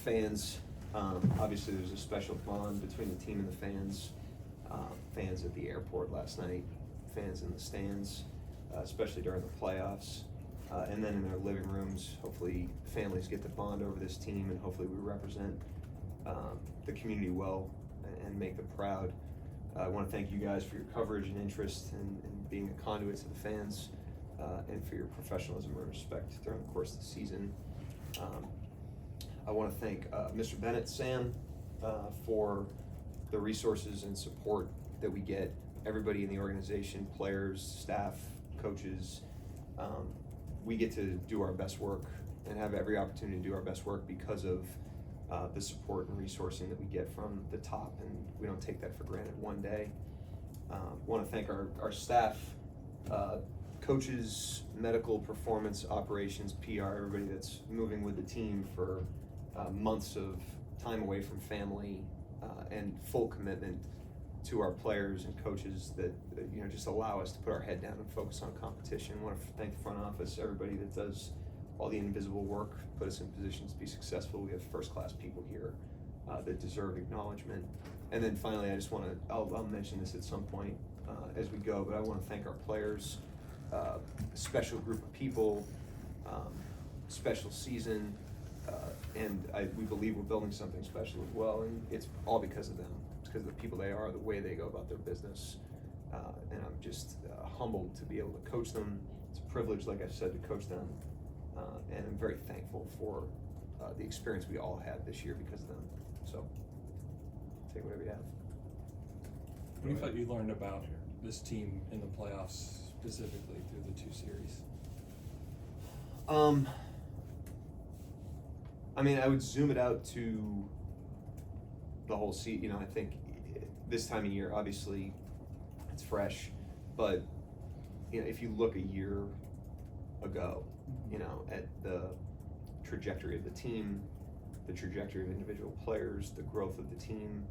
fans, obviously there's a special bond between the team and the fans. Fans at the airport last night, fans in the stands, especially during the playoffs, and then in their living rooms. Hopefully families get to bond over this team, and hopefully we represent the community well and make them proud. I want to thank you guys for your coverage and interest and being a conduit to the fans, and for your professionalism and respect during the course of the season. I want to thank Mr. Bennett, Sam, for the resources and support that we get. Everybody in the organization, players, staff, coaches, we get to do our best work and have every opportunity to do our best work because of the support and resourcing that we get from the top, and we don't take that for granted one day. Want to thank our staff, coaches, medical, performance, operations, PR, everybody that's moving with the team for months of time away from family, and full commitment to our players and coaches that just allow us to put our head down and focus on competition. I want to thank the front office, everybody that does all the invisible work, put us in positions to be successful. We have first-class people here that deserve acknowledgement. And then finally, I just want to, I'll mention this at some point as we go, but I want to thank our players, a special group of people, special season, and we believe we're building something special as well, and it's all because of them. It's because of the people they are, the way they go about their business, and I'm just humbled to be able to coach them. It's a privilege, like I said, to coach them, and I'm very thankful for the experience we all had this year because of them. So, take whatever you have. What do you thought you learned about this team in the playoffs, specifically through the two series? I mean, I would zoom it out to the whole season. I think this time of year, obviously, it's fresh, but if you look a year ago, at the trajectory of the team, the trajectory of individual players, the growth of the team,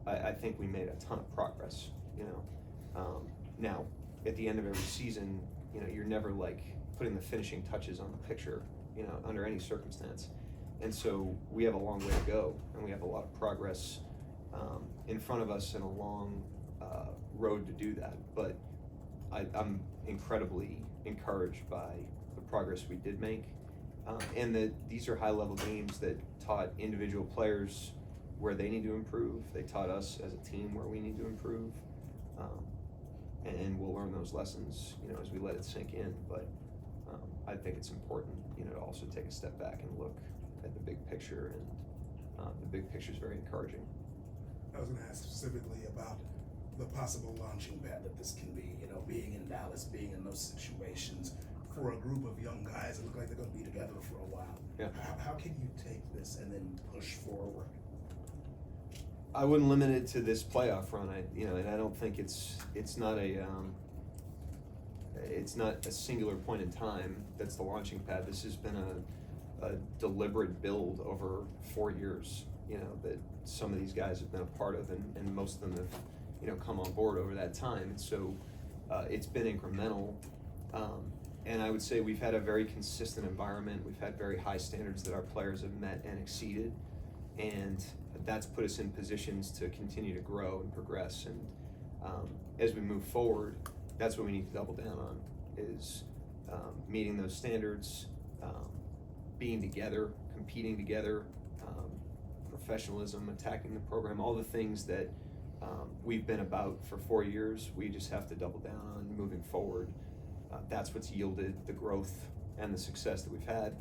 I think we made a ton of progress. Now at the end of every season, you're never like putting the finishing touches on the picture, under any circumstance. And so we have a long way to go, and we have a lot of progress in front of us and a long road to do that. But I'm incredibly encouraged by the progress we did make, and that these are high-level games that taught individual players where they need to improve. They taught us as a team where we need to improve, and we'll learn those lessons, as we let it sink in. But I think it's important, to also take a step back and look at the big picture, and the big picture is very encouraging. I was going to ask specifically about the possible launching pad that this can be, being in Dallas, being in those situations for a group of young guys that look like they're going to be together for a while. Yeah. How can you take this and then push forward? I wouldn't limit it to this playoff run. And I don't think it's not a singular point in time that's the launching pad. This has been a deliberate build over 4 years, that some of these guys have been a part of, and most of them have, come on board over that time. And so it's been incremental. And I would say we've had a very consistent environment. We've had very high standards that our players have met and exceeded. And that's put us in positions to continue to grow and progress. And as we move forward, that's what we need to double down on, is meeting those standards, being together, competing together, professionalism, attacking the program, all the things that we've been about for 4 years. We just have to double down on moving forward. That's what's yielded the growth and the success that we've had.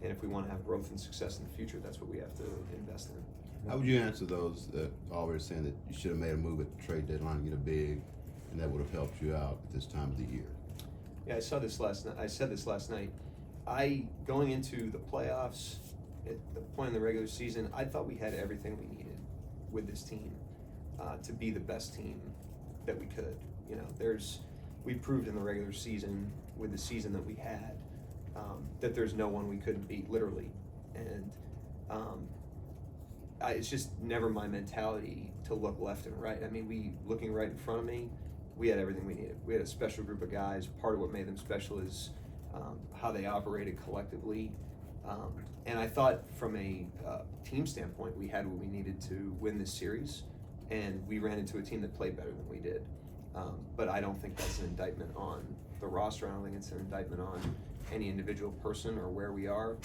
And if we want to have growth and success in the future, that's what we have to invest in. How would you answer those that always saying that you should have made a move at the trade deadline, get a big, and that would have helped you out at this time of the year? Yeah, I said this last night. Going into the playoffs, at the point in the regular season, I thought we had everything we needed with this team to be the best team that we could. We proved in the regular season with the season that we had that there's no one we couldn't beat, literally. And it's just never my mentality to look left and right. I mean, looking right in front of me, we had everything we needed. We had a special group of guys. Part of what made them special is how they operated collectively, And I thought from a team standpoint, we had what we needed to win this series, and we ran into a team that played better than we did. But I don't think that's an indictment on the roster. I don't think it's an indictment on any individual person or where we are.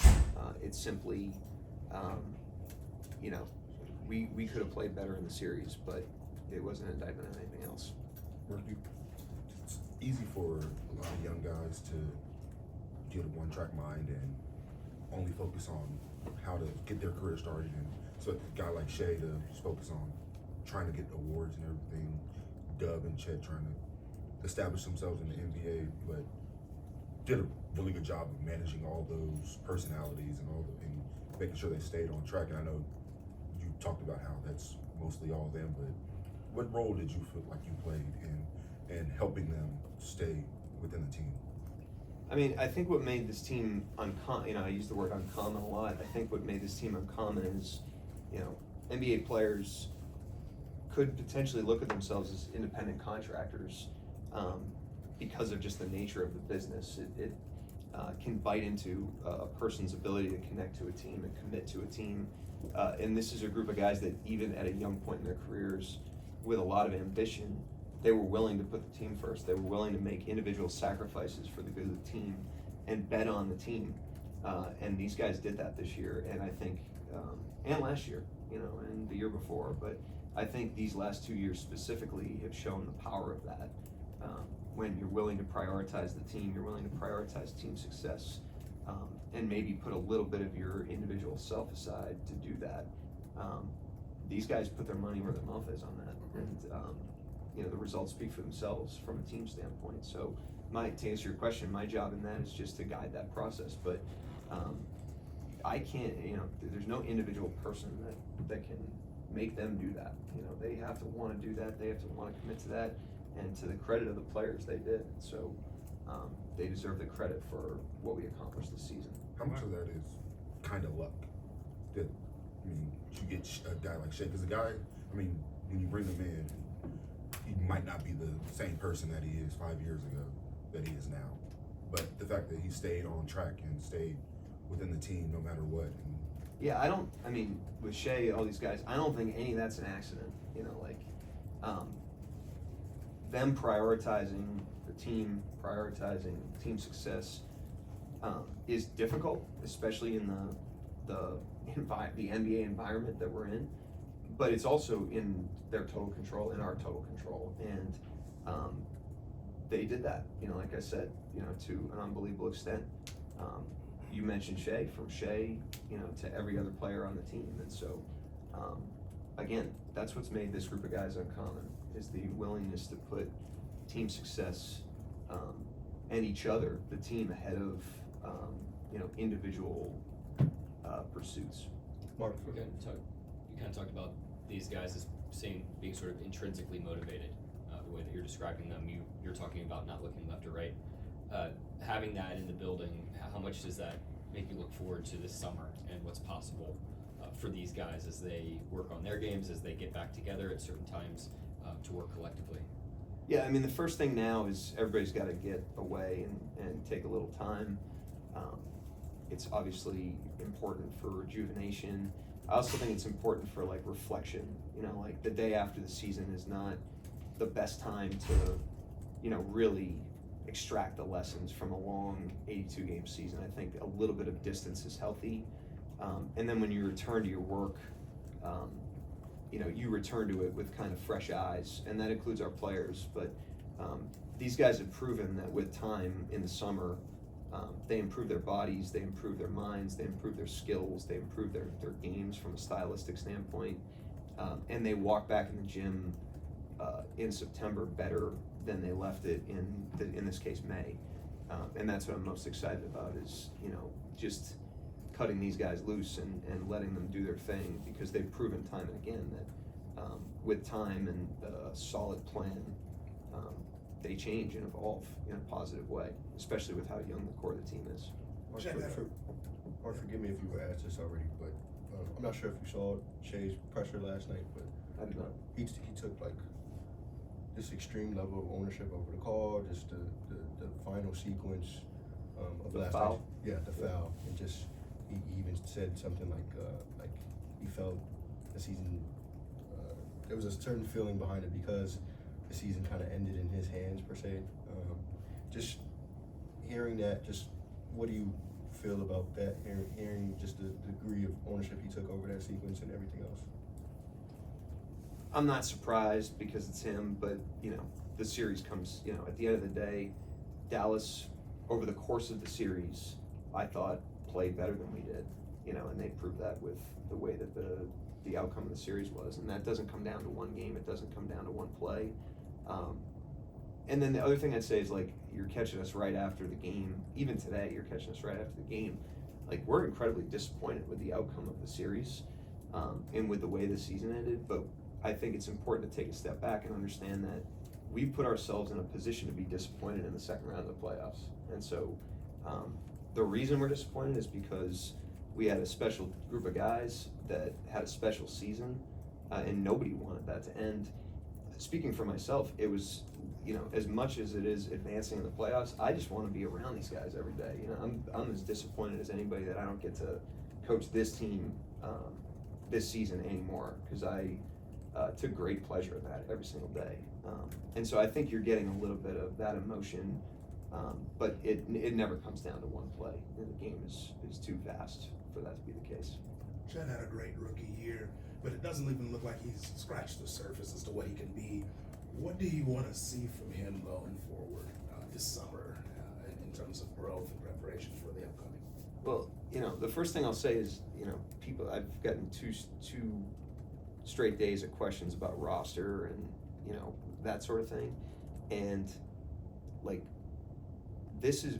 It's simply, we could have played better in the series, but it wasn't an indictment on anything else. It's easy for a lot of young guys to get a one-track mind and only focus on how to get their career started. And so a guy like Shea to just focus on trying to get awards and everything, Dub and Chet trying to establish themselves in the NBA, but did a really good job of managing all those personalities and making sure they stayed on track. And I know you talked about how that's mostly all them, but what role did you feel like you played in helping them stay within the team? I mean, I think what made this team uncommon, I use the word uncommon a lot. I think what made this team uncommon is, NBA players could potentially look at themselves as independent contractors because of just the nature of the business. It can bite into a person's ability to connect to a team and commit to a team. And this is a group of guys that even at a young point in their careers, with a lot of ambition, they were willing to put the team first. They were willing to make individual sacrifices for the good of the team and bet on the team. And these guys did that this year, and I think, and last year, and the year before. But I think these last 2 years specifically have shown the power of that. When you're willing to prioritize the team, you're willing to prioritize team success, and maybe put a little bit of your individual self aside to do that. These guys put their money where their mouth is on that, and the results speak for themselves from a team standpoint. So, to answer your question, my job in that is just to guide that process. But I can't, there's no individual person that can make them do that. They have to want to do that. They have to want to commit to that. And to the credit of the players, they did. So they deserve the credit for what we accomplished this season. How much of that is kind of luck? That, you get a guy like Shea, because a guy, when you bring him in, he might not be the same person that he is 5 years ago that he is now. But the fact that he stayed on track and stayed within the team no matter what. Yeah, with Shea, all these guys, I don't think any of that's an accident. Them prioritizing the team, prioritizing team success is difficult, especially in the NBA environment that we're in. But it's also in their total control, in our total control, and they did that. Like I said, to an unbelievable extent. You mentioned Shea, from Shea, to every other player on the team, and so again, that's what's made this group of guys uncommon, is the willingness to put team success and each other, the team, ahead of individual pursuits. Mark, you kind of talked about these guys as being sort of intrinsically motivated. The way that you're describing them, you're talking about not looking left or right. Having that in the building, how much does that make you look forward to this summer and what's possible for these guys as they work on their games, as they get back together at certain times to work collectively? Yeah, the first thing now is everybody's got to get away and take a little time. It's obviously important for rejuvenation. I also think it's important for reflection. The day after the season is not the best time to, really extract the lessons from a long 82-game season. I think a little bit of distance is healthy. And then when you return to your work, you return to it with kind of fresh eyes, and that includes our players. But these guys have proven that with time in the summer, they improve their bodies, they improve their minds, they improve their skills, they improve their games from a stylistic standpoint, and they walk back in the gym in September better than they left it in this case, May. And that's what I'm most excited about, is just cutting these guys loose and letting them do their thing, because they've proven time and again that with time and a solid plan, they change and evolve in a positive way, especially with how young the core of the team is. Or forgive me if you were asked this already, but I'm not sure if you saw Shea's pressure last night, but I did not. He took this extreme level of ownership over the call, just the final sequence of The last foul? night. Yeah, the foul, and just he even said something like he felt the season. There was a certain feeling behind it because the season kind of ended in his hands per se. Just hearing that, just what do you feel about that? Hearing just the degree of ownership he took over that sequence and everything else. I'm not surprised because it's him, but the series comes. At the end of the day, Dallas over the course of the series, I thought played better than we did. And they proved that with the way that the outcome of the series was, and that doesn't come down to one game. It doesn't come down to one play. And then the other thing I'd say is you're catching us right after the game. Even today, you're catching us right after the game. We're incredibly disappointed with the outcome of the series, and with the way the season ended. But I think it's important to take a step back and understand that we've put ourselves in a position to be disappointed in the second round of the playoffs. And so the reason we're disappointed is because we had a special group of guys that had a special season, and nobody wanted that to end. Speaking for myself, it was, as much as it is advancing in the playoffs, I just want to be around these guys every day. I'm as disappointed as anybody that I don't get to coach this team this season anymore, because I took great pleasure in that every single day. And so I think you're getting a little bit of that emotion, but it never comes down to one play. The game is too vast for that to be the case. Chet had a great rookie year, but it doesn't even look like he's scratched the surface as to what he can be. What do you want to see from him going forward this summer in terms of growth and preparation for the upcoming? Well, the first thing I'll say is, people, I've gotten two straight days of questions about roster and, that sort of thing. And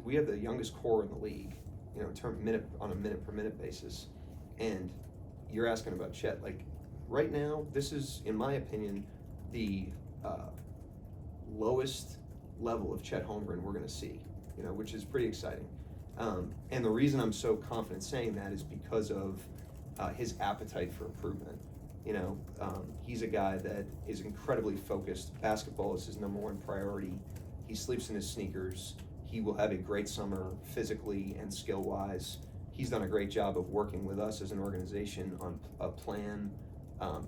we have the youngest core in the league, on a minute per minute basis. And you're asking about Chet. Right now, this is, in my opinion, the lowest level of Chet Holmgren we're going to see, which is pretty exciting. And the reason I'm so confident saying that is because of his appetite for improvement. He's a guy that is incredibly focused. Basketball is his number one priority. He sleeps in his sneakers. He will have a great summer physically and skill-wise. He's done a great job of working with us as an organization on a plan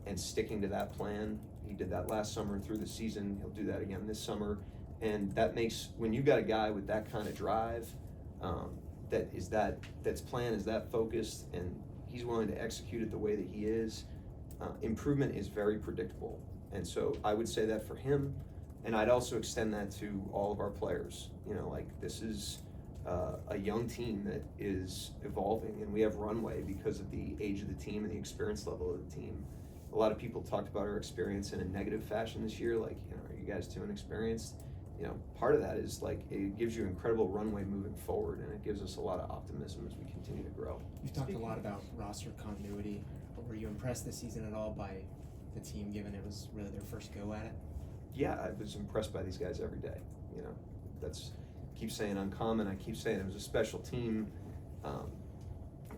and sticking to that plan. He did that last summer through the season. He'll do that again this summer. And that makes, when you've got a guy with that kind of drive, that's plan is that focused, and he's willing to execute it the way that he is, improvement is very predictable. And so I would say that for him, and I'd also extend that to all of our players. This is a young team that is evolving, and we have runway because of the age of the team and the experience level of the team. A lot of people talked about our experience in a negative fashion this year, are you guys too inexperienced? Part of that is it gives you incredible runway moving forward, and it gives us a lot of optimism as we continue to grow. You've talked a lot about roster continuity. Were you impressed this season at all by the team, given it was really their first go at it? Yeah, I was impressed by these guys every day. That's, I keep saying uncommon. I keep saying it was a special team.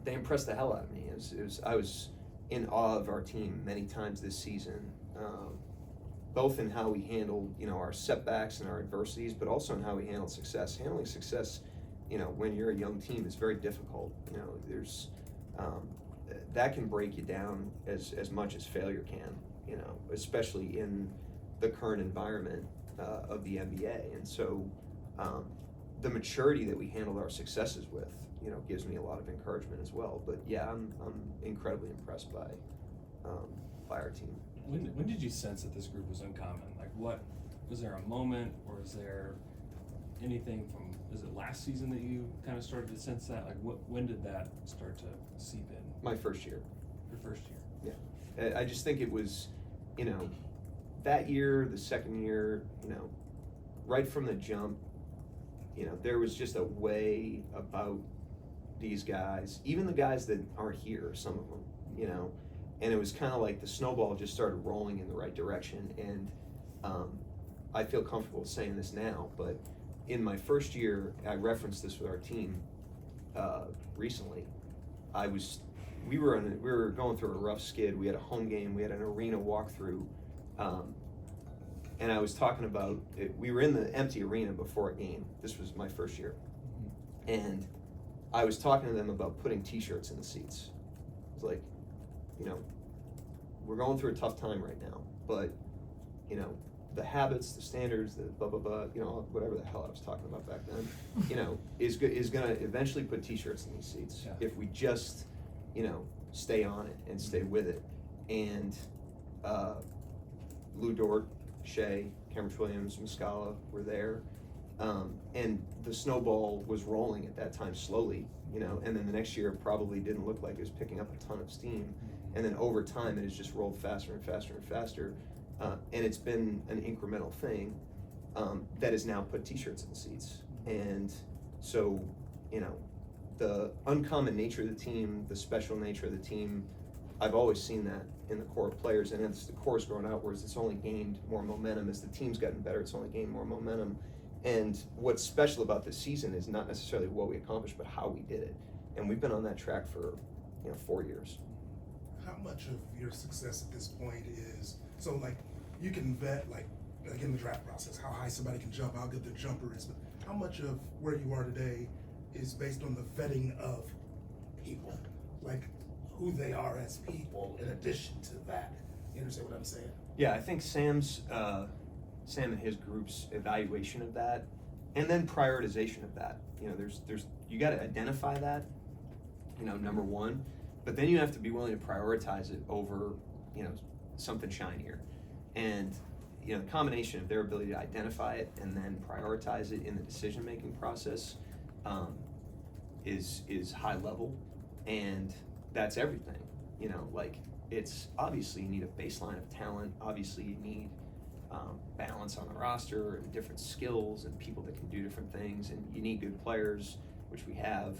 They impressed the hell out of me. I was in awe of our team many times this season, both in how we handled, our setbacks and our adversities, but also in how we handled success. Handling success, when you're a young team, is very difficult. There's that can break you down as much as failure can, especially in the current environment of the NBA. And so the maturity that we handled our successes with, gives me a lot of encouragement as well. But yeah, I'm incredibly impressed by our team. When did you sense that this group was uncommon? What was there a moment, or is there anything from, is it last season that you kind of started to sense that? When did that start to seep in? My first year. Your first year. Yeah, I just think it was, that year, the second year, right from the jump, there was just a way about these guys, even the guys that aren't here, some of them, and it was kind of like the snowball just started rolling in the right direction. And I feel comfortable saying this now, but in my first year, I referenced this with our team recently. We were going through a rough skid. We had a home game. We had an arena walkthrough. And I was talking about it. We were in the empty arena before a game. This was my first year. And I was talking to them about putting T-shirts in the seats. It's like, you know, we're going through a tough time right now, but, you know, the habits, the standards, the blah, blah, blah, you know, whatever the hell I was talking about back then, you know, is gonna eventually put T-shirts in these seats. Yeah. If we just, you know, stay on it and stay with it. And Lou Dort, Shea, Cameron Williams, Muscala were there. And the snowball was rolling at that time slowly, you know, and then the next year probably didn't look like it was picking up a ton of steam. And then over time, it has just rolled faster and faster and faster. And it's been an incremental thing that has now put T-shirts in the seats. And so, you know, the uncommon nature of the team, the special nature of the team, I've always seen that in the core of players. And as the core's grown outwards, it's only gained more momentum. As the team's gotten better, it's only gained more momentum. And what's special about this season is not necessarily what we accomplished, but how we did it. And we've been on that track for, you know, 4 years. How much of your success at this point is, so like, you can vet like in the draft process, how high somebody can jump, how good their jumper is, but how much of where you are today is based on the vetting of people, like who they are as people in addition to that? You understand what I'm saying? Yeah, I think Sam and his group's evaluation of that, and then prioritization of that. You know, there's you got to identify that, you know, number one, but then you have to be willing to prioritize it over, you know, something shinier. And, you know, the combination of their ability to identify it and then prioritize it in the decision-making process is high level, and that's everything. You know, like, it's obviously you need a baseline of talent. Obviously you need balance on the roster and different skills and people that can do different things, and you need good players, which we have.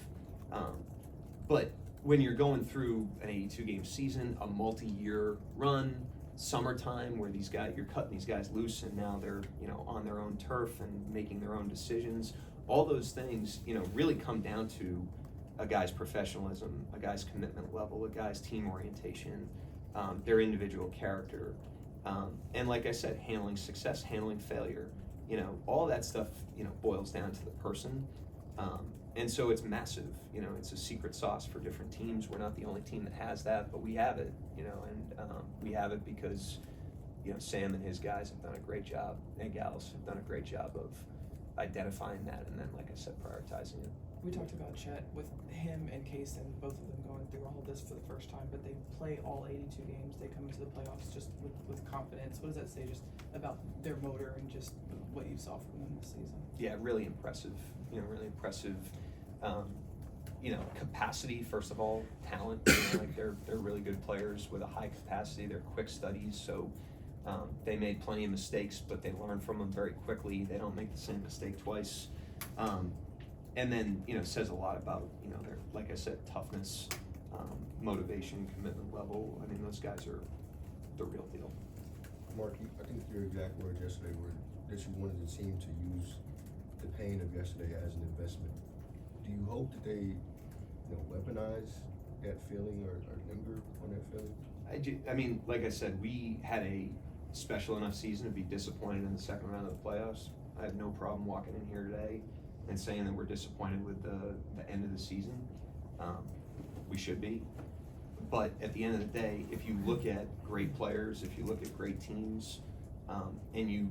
But when you're going through an 82-game season, a multi-year run, summertime where these guys, you're cutting these guys loose and now they're, you know, on their own turf and making their own decisions, all those things, you know, really come down to a guy's professionalism, a guy's commitment level, a guy's team orientation, their individual character. And like I said, handling success, handling failure, you know, all that stuff, you know, boils down to the person. And so it's massive, you know, it's a secret sauce for different teams. We're not the only team that has that, but we have it, you know, and we have it because, you know, Sam and his guys have done a great job, and gals have done a great job of identifying that and then, like I said, prioritizing it. We talked about Chet with him and Kaysen, both of them going through all of this for the first time, but they play all 82 games. They come into the playoffs just with confidence. What does that say just about their motor and just what you saw from them this season? Yeah, really impressive. You know, really impressive. You know, capacity, first of all, talent. You know, like they're really good players with a high capacity. They're quick studies, so they made plenty of mistakes, but they learn from them very quickly. They don't make the same mistake twice. And then, you know, says a lot about, you know, their, like I said, toughness, motivation, commitment level. I mean, those guys are the real deal. Mark, I think your exact words yesterday were that you wanted the team to use the pain of yesterday as an investment. Do you hope that they, you know, weaponize that feeling or linger on that feeling? I mean, like I said, we had a special enough season to be disappointed in the second round of the playoffs. I have no problem walking in here today and saying that we're disappointed with the end of the season. We should be. But at the end of the day, if you look at great players, if you look at great teams, and you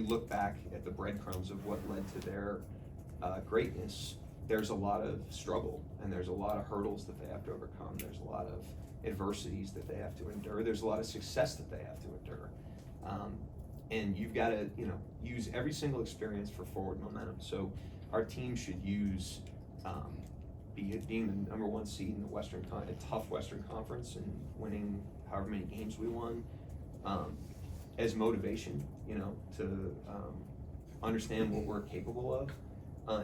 look back at the breadcrumbs of what led to their greatness, there's a lot of struggle and there's a lot of hurdles that they have to overcome. There's a lot of adversities that they have to endure. There's a lot of success that they have to endure. And you've got to, you know, use every single experience for forward momentum. So our team should use being the number one seed in the a tough Western Conference and winning however many games we won as motivation, you know, to understand what we're capable of.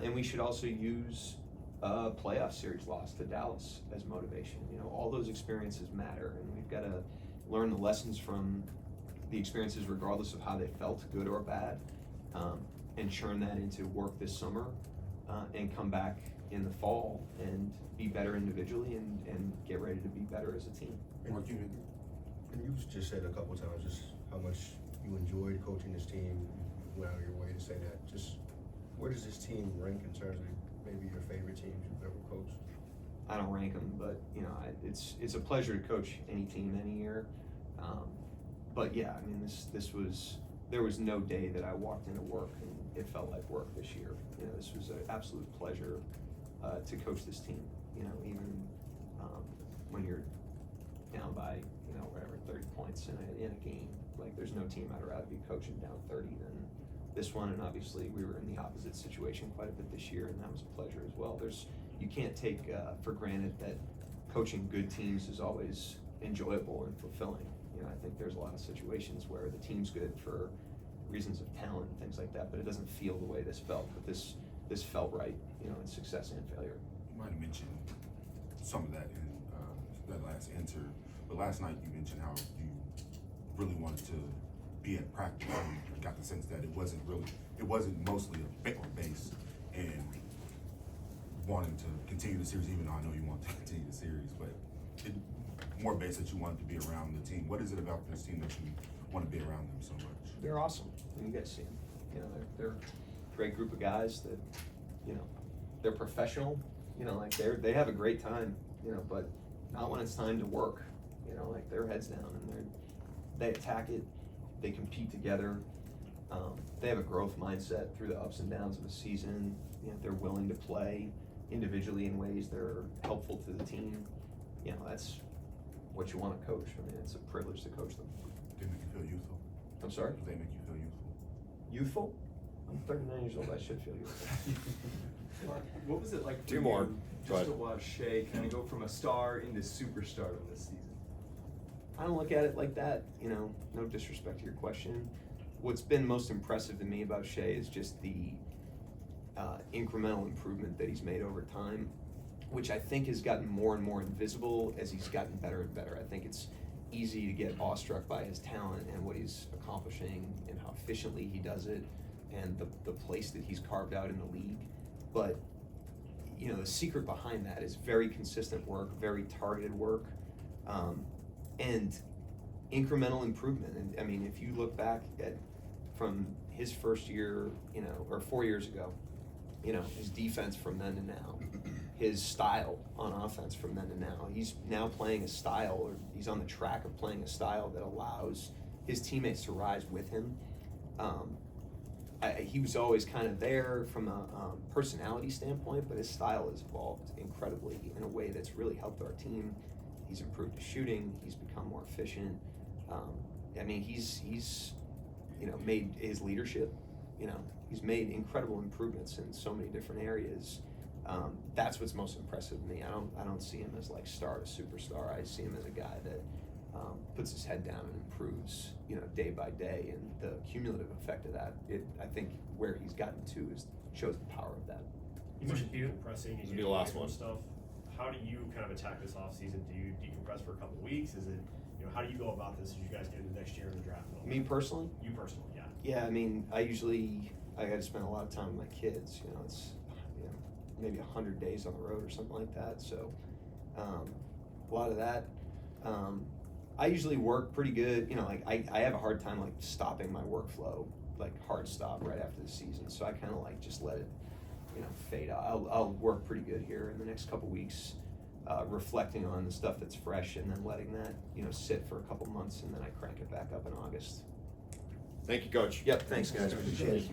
And we should also use a playoff series loss to Dallas as motivation. You know, all those experiences matter, and we've got to learn the lessons from the experiences regardless of how they felt, good or bad, and churn that into work this summer and come back in the fall and be better individually and get ready to be better as a team. And you just said a couple times just how much you enjoyed coaching this team. You went out of your way to say that. Just where does this team rank in terms of maybe your favorite teams you've ever coached? I don't rank them, but you know, it's a pleasure to coach any team any year. But yeah, I mean, there was no day that I walked into work and it felt like work this year. You know, this was an absolute pleasure to coach this team. You know, even when you're down by, you know, whatever, 30 points in a game, like there's no team I'd rather be coaching down 30 than this one. And obviously we were in the opposite situation quite a bit this year, and that was a pleasure as well. You can't take for granted that coaching good teams is always enjoyable and fulfilling. You know, I think there's a lot of situations where the team's good for reasons of talent and things like that, but it doesn't feel the way this felt. But this felt right, you know, in success and failure. You might have mentioned some of that in that last answer, but last night you mentioned how you really wanted to be at practice. You got the sense that it wasn't mostly a bit on base and wanting to continue the series, even though I know you want to continue the series, but more base that you wanted to be around the team. What is it about this team that you want to be around them so much? They're awesome. You guys see them. You know, they're a great group of guys that, you know, they're professional. You know, like they have a great time. You know, but not when it's time to work. You know, like their heads down and they attack it. They compete together. They have a growth mindset through the ups and downs of a season. You know, they're willing to play individually in ways that are helpful to the team. You know, that's what you want to coach. I mean, it's a privilege to coach them. They make you feel youthful? I'm sorry? They make you feel youthful? Youthful? I'm 39 years old. I should feel youthful. Mark, what was it like for Two you more. just to watch Shea kind of go from a star into superstardom this season? I don't look at it like that, you know, no disrespect to your question. What's been most impressive to me about Shea is just the incremental improvement that he's made over time, which I think has gotten more and more invisible as he's gotten better and better. I think it's easy to get awestruck by his talent and what he's accomplishing and how efficiently he does it and the place that he's carved out in the league. But, you know, the secret behind that is very consistent work, very targeted work, and incremental improvement. And I mean, if you look back at from his first year, you know, or 4 years ago, you know, his defense from then to now, his style on offense from then to now, he's now playing a style, or he's on the track of playing a style that allows his teammates to rise with him. He was always kind of there from a personality standpoint, but his style has evolved incredibly in a way that's really helped our team. He's improved his shooting. He's become more efficient. I mean, he's you know, made his leadership. You know, he's made incredible improvements in so many different areas. That's what's most impressive to me. I don't see him as like star to superstar. I see him as a guy that puts his head down and improves, you know, day by day, and the cumulative effect of that, I think where he's gotten to shows the power of that. You mentioned decompressing and Be the last one. stuff. How do you kind of attack this off season? Do you decompress for a couple of weeks? Is it, you know, how do you go about this as you guys get into next year in the draft? Me personally? You personally, yeah. Yeah, I mean, I got to spend a lot of time with my kids. You know, it's, you know, maybe 100 days on the road or something like that. So a lot of that. I usually work pretty good. You know, like I have a hard time like stopping my workflow, like hard stop right after the season. So I kind of like just let it, you know, fade out. I'll work pretty good here in the next couple weeks, reflecting on the stuff that's fresh and then letting that, you know, sit for a couple months, and then I crank it back up in August. Thank you, Coach. Yep, thanks guys, appreciate it.